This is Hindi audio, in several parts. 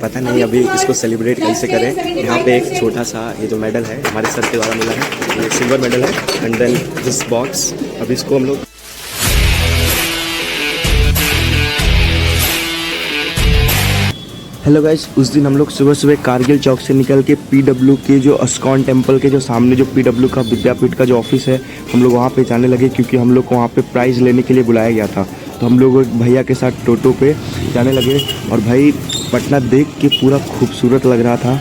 पता नहीं अभी इसको सेलिब्रेट कैसे करें। यहाँ पे एक छोटा सा ये जो मेडल है हमारे सर के द्वारा मिला है, ये सिल्वर मेडल है। एंड देन दिस बॉक्स, अभी इसको हम लोग हेलो गाइस, उस दिन हम लोग सुबह सुबह कारगिल चौक से निकल के पीडब्ल्यू के जो अस्कॉन टेम्पल के जो सामने जो पीडब्ल्यू का विद्यापीठ का जो ऑफिस है, हम लोग वहाँ पे जाने लगे क्योंकि हम लोग को वहाँ पे प्राइज़ लेने के लिए बुलाया गया था। तो हम लोग एक भैया के साथ टोटो पे जाने लगे और भाई पटना देख के पूरा खूबसूरत लग रहा था।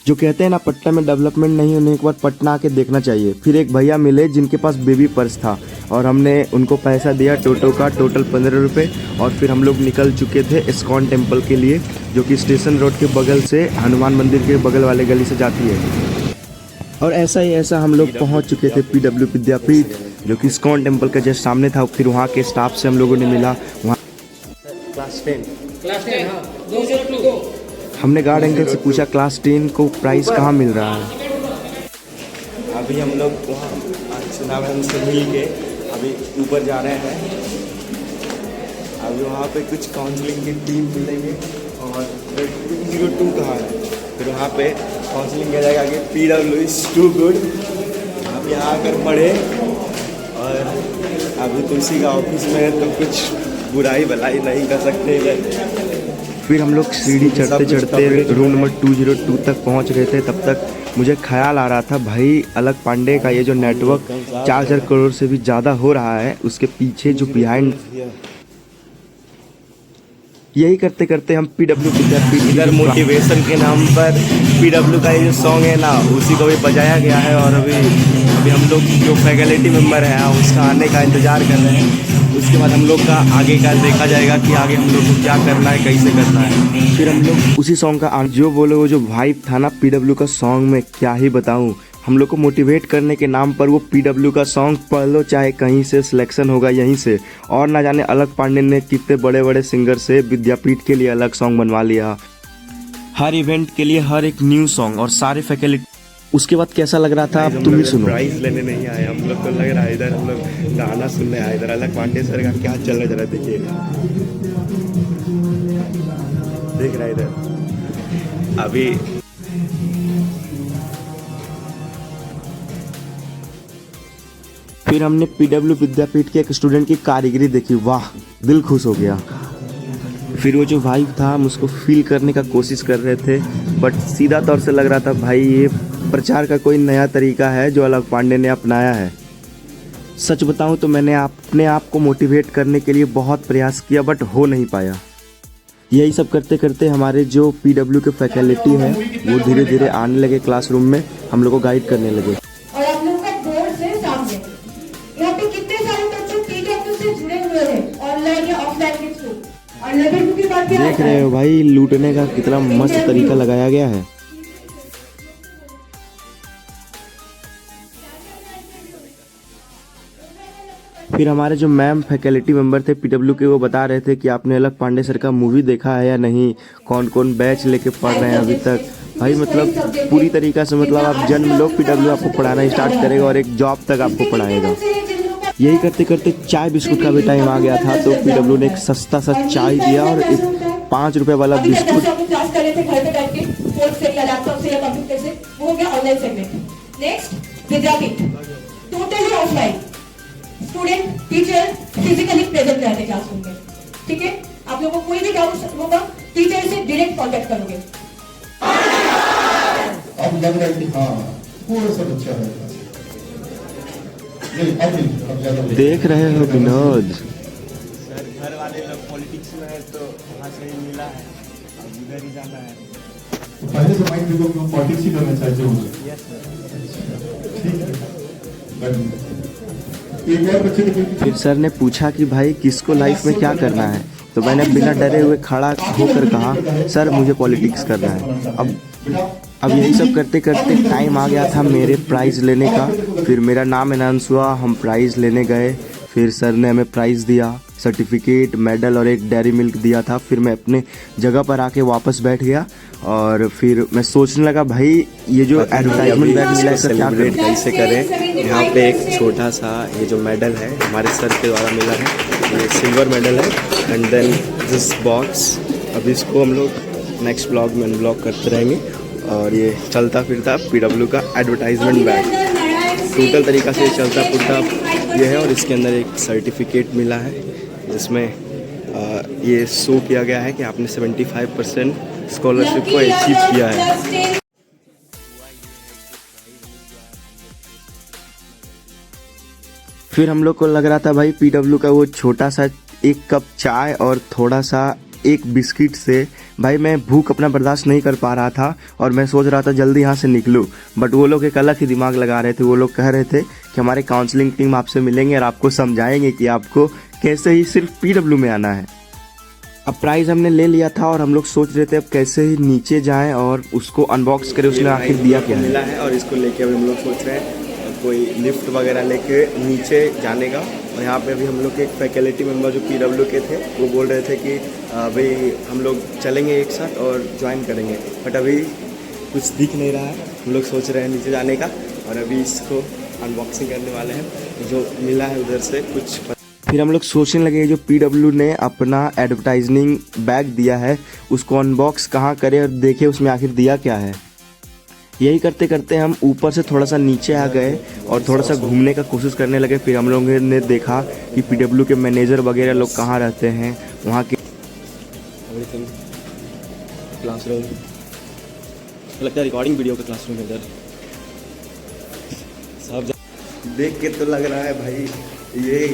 जो कहते हैं ना, पटना में डेवलपमेंट नहीं होने के बाद पटना आके देखना चाहिए। फिर एक भैया मिले जिनके पास बेबी पर्स था और हमने उनको पैसा दिया टोटो का, टोटल 15 रुपये। और फिर हम लोग निकल चुके थे इस्कॉन टेम्पल के लिए, जो कि स्टेशन रोड के बगल से हनुमान मंदिर के बगल वाले गली से जाती है। और ऐसा हम लोग पहुंच चुके थे पीडब्ल्यू विद्यापीठ, जो कि इस्कॉन टेम्पल के जस्ट सामने था। फिर वहाँ के स्टाफ से हम लोगों ने मिला। वहाँ क्लास 10 हाँ, 202 हमने गार्ड अंकल से पूछा क्लास 10 को प्राइस कहाँ मिल रहा है। अभी हम लोग वहाँ चुनाव से मिल के अभी ऊपर जा रहे हैं। अभी वहाँ पे कुछ काउंसलिंग की टीम मिलेंगे और 202 कहाँ है, फिर वहाँ पे काउंसलिंग किया जाएगा कि पीडब्ल्यू इज़ टू गुड, आप यहाँ आकर पढ़े। और अभी तुलसी का ऑफिस में है तो कुछ बुराई भलाई नहीं कर सकते। फिर हम लोग सीढ़ी चढ़ते चढ़ते रूम नंबर 202 तक पहुंच गए थे। तब तक मुझे ख्याल आ रहा था भाई अलग पांडे का ये जो नेटवर्क 4,000 करोड़ से भी ज़्यादा हो रहा है, उसके पीछे जो बिहाइंड, यही करते करते हम पीडब्ल्यू विद्यापीठ इधर मोटिवेशन के नाम पर पीडब्ल्यू का ये जो सॉन्ग है ना, उसी को भी बजाया गया है। और अभी हम लोग जो फैकल्टी मेम्बर हैं उसका आने का इंतज़ार कर रहे हैं। उसके बाद हम लोग का आगे का देखा जाएगा कि आगे हम लोग को क्या करना है, कैसे करना है। फिर हम लोग उसी सॉन्ग का जो बोले वो जो वाइब था ना पीडब्ल्यू का सॉन्ग में, क्या ही बताऊं। हम लोग को मोटिवेट करने के नाम पर वो पीडब्ल्यू का सॉन्ग पढ़ लो, चाहे कहीं से सिलेक्शन होगा यहीं से। और ना जाने अलग पांडे ने कितने बड़े बड़े सिंगर से विद्यापीठ के लिए अलग सॉन्ग बनवा लिया, हर इवेंट के लिए हर एक न्यू सॉन्ग और सारे फैकल्टी। उसके बाद कैसा लग रहा था अब तुम ही सुनो। प्राइज लेने नहीं आए हम लोग, को लग रहा है इधर हम लोग गाना सुनने आए। इधर अलग पांडे सर का क्या चल रहा है जरा देखिए, देख रहा है इधर अभी। फिर हमने पीडब्ल्यू विद्यापीठ के एक स्टूडेंट की कारीगरी देखी, वाह दिल खुश हो गया। फिर वो जो वाइब था हम उसको फील करने का कोशिश कर रहे थे, बट सीधा तौर से लग रहा था भाई ये प्रचार का कोई नया तरीका है जो अलग पांडे ने अपनाया है। सच बताऊं तो मैंने अपने आप को मोटिवेट करने के लिए बहुत प्रयास किया, बट हो नहीं पाया। यही सब करते करते हमारे जो पीडब्ल्यू के फैकल्टी है वो धीरे धीरे आने लगे क्लासरूम में, हम लोग को गाइड करने लगे। और आप लोग का बोर्ड से सामने यहाँ पे कितने सारे बच्चे पीडब्ल्यू से जुड़े हुए हैं, ऑनलाइन या ऑफलाइन के थ्रू। और लेवल की बात देख रहे हो भाई, लूटने का कितना मस्त तरीका लगाया गया है। फिर हमारे जो मैम फैकल्टी मेंबर थे पीडब्ल्यू के, वो बता रहे थे कि आपने अलग पांडे सर का मूवी देखा है या नहीं, कौन कौन बैच लेके पढ़ रहे हैं अभी तक। भाई मतलब पूरी तरीका से मतलब आप जन्म लो पीडब्ल्यू आपको पढ़ाना स्टार्ट करेगा और एक जॉब तक आपको पढ़ाएगा। यही करते करते चाय बिस्कुट का भी टाइम आ गया था, तो पीडब्ल्यू ने एक सस्ता सा चाय दिया और एक 5 रुपये वाला biscuit. Student teacher physically present रहते हैं क्लासरूम में, ठीक है। आप लोगों को कोई भी डाउट होगा टीचर से डायरेक्ट कांटेक्ट करोगे। अब लग रहा है कि हाँ थोड़ा सा बच्चा है। देख रहे हो विनोद सर, घर वाले लोग पॉलिटिक्स में है तो वहाँ से ही मिला है, अब उधर ही जाना है। पहले से माइंड में पॉलिटिक्स ही करना चाहते हो? Yes sir. ठीक है। फिर सर ने पूछा कि भाई किसको लाइफ में क्या करना है, तो मैंने बिना डरे हुए खड़ा होकर कहा सर मुझे पॉलिटिक्स करना है। अब यही सब करते करते टाइम आ गया था मेरे प्राइज़ लेने का। फिर मेरा नाम अनाउंस हुआ, हम प्राइज़ लेने गए। फिर सर ने हमें प्राइज़ दिया, सर्टिफिकेट, मेडल और एक डेयरी मिल्क दिया था। फिर मैं अपने जगह पर आके वापस बैठ गया और फिर मैं सोचने लगा भाई ये जो एडवर्टाइजमेंट बैग मिला है इसका क्या सेलिब्रेट कैसे करें। यहाँ पे एक छोटा सा ये जो मेडल है हमारे सर के द्वारा मिला है, ये सिल्वर मेडल है। एंड देन दिस बॉक्स, अब इसको हम लोग नेक्स्ट ब्लॉग में अनब्लॉक करते रहेंगे। और ये चलता फिरता PW का एडवर्टाइजमेंट बैग टोटल तरीका से चलता फिरता ये है। और इसके अंदर एक सर्टिफिकेट मिला है जिसमें ये शो किया गया है कि आपने 75% स्कॉलरशिप को अचीव किया है। फिर हम लोग को लग रहा था भाई PW का वो छोटा सा एक कप चाय और थोड़ा सा एक बिस्किट से भाई मैं भूख अपना बर्दाश्त नहीं कर पा रहा था और मैं सोच रहा था जल्दी यहाँ से निकलूँ। बट वो लोग एक अलग ही दिमाग लगा रहे थे। वो लोग कह रहे थे कि हमारे काउंसलिंग टीम आपसे मिलेंगे और आपको समझाएंगे कि आपको कैसे ही सिर्फ PW में आना है। अब प्राइज़ हमने ले लिया था और हम लोग सोच रहे थे अब कैसे ही नीचे जाएं और उसको अनबॉक्स करें उसने आखिर दिया क्या मिला है। और इसको लेके अभी हम लोग सोच रहे हैं कोई लिफ्ट वगैरह लेके नीचे जाने का। और यहाँ पे अभी हम लोग के एक फैकल्टी मेंबर जो PW के थे वो बोल रहे थे कि भाई हम लोग चलेंगे एक साथ और ज्वाइन करेंगे। बट अभी कुछ दिख नहीं रहा है। हम लोग सोच रहे हैं नीचे जाने का और अभी इसको अनबॉक्सिंग करने वाले हैं जो मिला है उधर से कुछ। फिर हम लोग सोचने लगे जो PW ने अपना एडवर्टाइजिंग बैग दिया है उसको अनबॉक्स कहाँ करें और देखें उसमें आखिर दिया क्या है। यही करते करते हम ऊपर से थोड़ा सा नीचे आ गए और थोड़ा सा घूमने का कोशिश करने लगे। फिर हम लोगों ने देखा कि PW के मैनेजर वगैरह लोग कहाँ रहते हैं वहाँ के। क्लासरूम लगता है रिकॉर्डिंग वीडियो का क्लासरूम इधर सब देख के तो लग रहा है भाई ये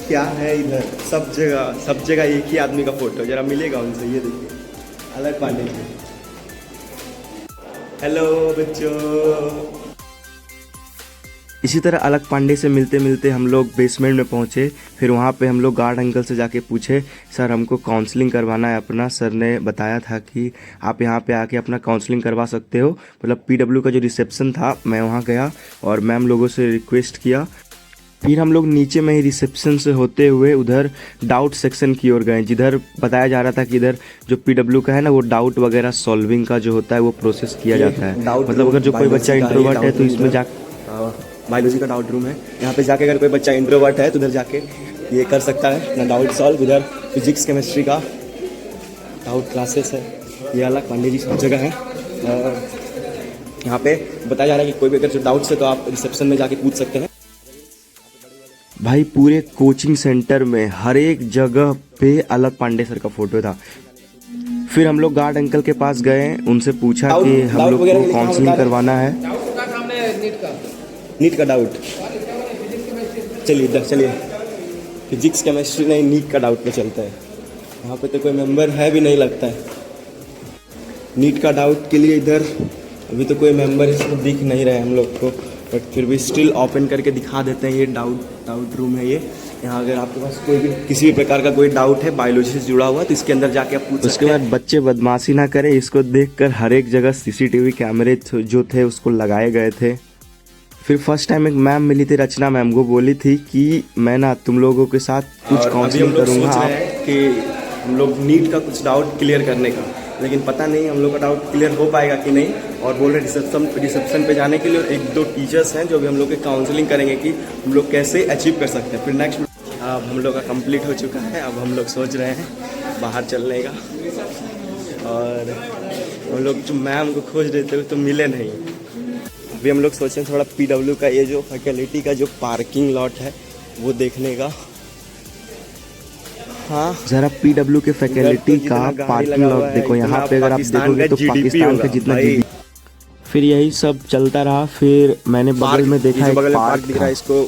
क्या है। इधर सब जगह एक ही आदमी का फोटो जरा मिलेगा उनसे। ये देखिए अलग पांडे जी। हेलो बच्चों। इसी तरह अलग पांडे से मिलते मिलते हम लोग बेसमेंट में पहुंचे। फिर वहां पे हम लोग गार्ड अंकल से जाके पूछे सर हमको काउंसलिंग करवाना है अपना। सर ने बताया था कि आप यहां पे आके अपना काउंसलिंग करवा सकते हो। मतलब PW का जो रिसेप्शन था मैं वहां गया और मैम लोगों से रिक्वेस्ट किया। फिर हम लोग नीचे में ही रिसेप्शन से होते हुए उधर डाउट सेक्शन की ओर गए जिधर बताया जा रहा था कि इधर जो PW का है ना वो डाउट वगैरह सॉल्विंग का जो होता है वो प्रोसेस किया जाता है। मतलब अगर जो कोई बच्चा इंट्रोवर्ट है तो इसमें जा बायोलॉजी का डाउट रूम है। यहाँ पे जाके अगर कोई बच्चा इंट्रोवर्ट है तो उधर जाके ये कर सकता है अपना डाउट सॉल्व। उधर फिजिक्स केमिस्ट्री का डाउट क्लासेस है। ये अलग पांडे जी सब जगह है। और यहाँ पे बताया जा रहा है कि कोई भी अगर जो डाउट्स है तो आप रिसेप्शन में जाके पूछ सकते हैं। भाई पूरे कोचिंग सेंटर में हर एक जगह पे अलग पांडे सर का फोटो था। फिर हम लोग गार्ड अंकल के पास गए उनसे पूछा कि हम लोग को काउंसलिंग करवाना है। नीट का डाउट चलिए इधर चलिए। फिजिक्स केमिस्ट्री नहीं नीट का डाउट पे चलता है। यहाँ पे तो कोई मेंबर है भी नहीं लगता है। नीट का डाउट के लिए इधर अभी तो कोई मेंबर इसमें दिख नहीं रहे हम लोग को। बट फिर भी स्टिल ओपन करके दिखा देते हैं। ये डाउट रूम है ये। यहाँ अगर आपके पास कोई भी किसी भी प्रकार का कोई डाउट है बायोलॉजी से जुड़ा हुआ तो इसके अंदर जाके आप पूछ सकते हैं। उसके बाद बच्चे बदमाशी ना करें। इसको देखकर हर एक जगह CCTV कैमरे जो थे उसको लगाए गए थे। फिर फर्स्ट टाइम एक मैम मिली थी रचना मैम वो बोली थी कि मैं ना तुम लोगों के साथ कुछ काउंसलिंग करूँगा कि हम लोग नीट का कुछ डाउट क्लियर करने का। लेकिन पता नहीं हम लोग का डाउट क्लियर हो पाएगा कि नहीं। और बोल रहे रिसेप्शन पे जाने के लिए एक दो टीचर्स हैं जो भी हम लोग की काउंसलिंग करेंगे कि हम लोग कैसे अचीव कर सकते हैं। फिर नेक्स्ट अब हम लोग का कंप्लीट हो चुका है। अब हम लोग सोच रहे हैं बाहर चलने का। और हम लोग जो मैम को खोज रहे थे तो मिले नहीं। अभी हम लोग सोचें थोड़ा PW का ये जो फैकल्टी का जो पार्किंग लॉट है वो देखने का। हाँ जरा PW के फैकल्टी का पार्किंग लॉट देखो। यहाँ पे अगर आप देखोगे तो पाकिस्तान का जितना GDP। फिर यही सब चलता रहा। फिर मैंने बगल में देखा एक पार्क दिख रहा है। इसको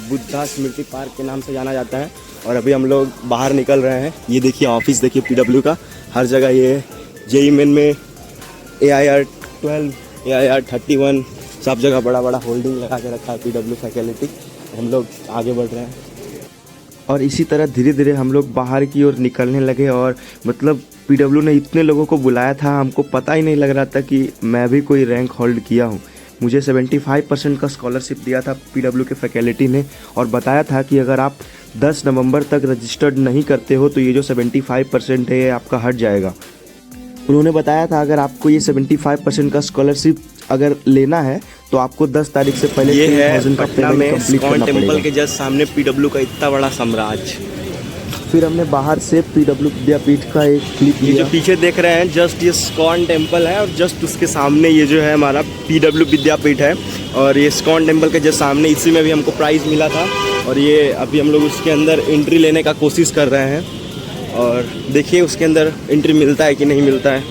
बुद्धा स्मृति पार्क के नाम से जाना जाता है। और अभी हम लोग बाहर निकल रहे हैं। ये देखिए ऑफिस देखिए PW का हर जगह ये JEE मेन में AIR 12 AIR 31 सब जगह बड़ा बड़ा होल्डिंग लगा के रखा है PW फैकल्टी। हम लोग आगे बढ़ रहे हैं और इसी तरह धीरे धीरे हम लोग बाहर की ओर निकलने लगे। और मतलब PW ने इतने लोगों को बुलाया था हमको पता ही नहीं लग रहा था कि मैं भी कोई रैंक होल्ड किया हूँ। मुझे 75% का स्कॉलरशिप दिया था PW के फैकल्टी ने और बताया था कि अगर आप 10 नवंबर तक रजिस्टर्ड नहीं करते हो तो ये जो 75% है ये आपका हट जाएगा। उन्होंने बताया था अगर आपको ये 75% का स्कॉलरशिप अगर लेना है तो आपको 10 तारीख से पहले ये है पटना में इस्कॉन टेम्पल के जस्ट सामने PW का इतना बड़ा साम्राज्य। फिर हमने बाहर से पीडब्ल्यू विद्यापीठ का एक क्लिप ये लिया। जो पीछे देख रहे हैं जस्ट ये इस्कॉन टेम्पल है और जस्ट उसके सामने ये जो है हमारा पीडब्ल्यू विद्यापीठ है। और ये इस्कॉन टेम्पल के जस्ट सामने इसी में भी हमको प्राइज़ मिला था और ये अभी हम लोग उसके अंदर एंट्री लेने का कोशिश कर रहे हैं और देखिए उसके अंदर एंट्री मिलता है कि नहीं मिलता है।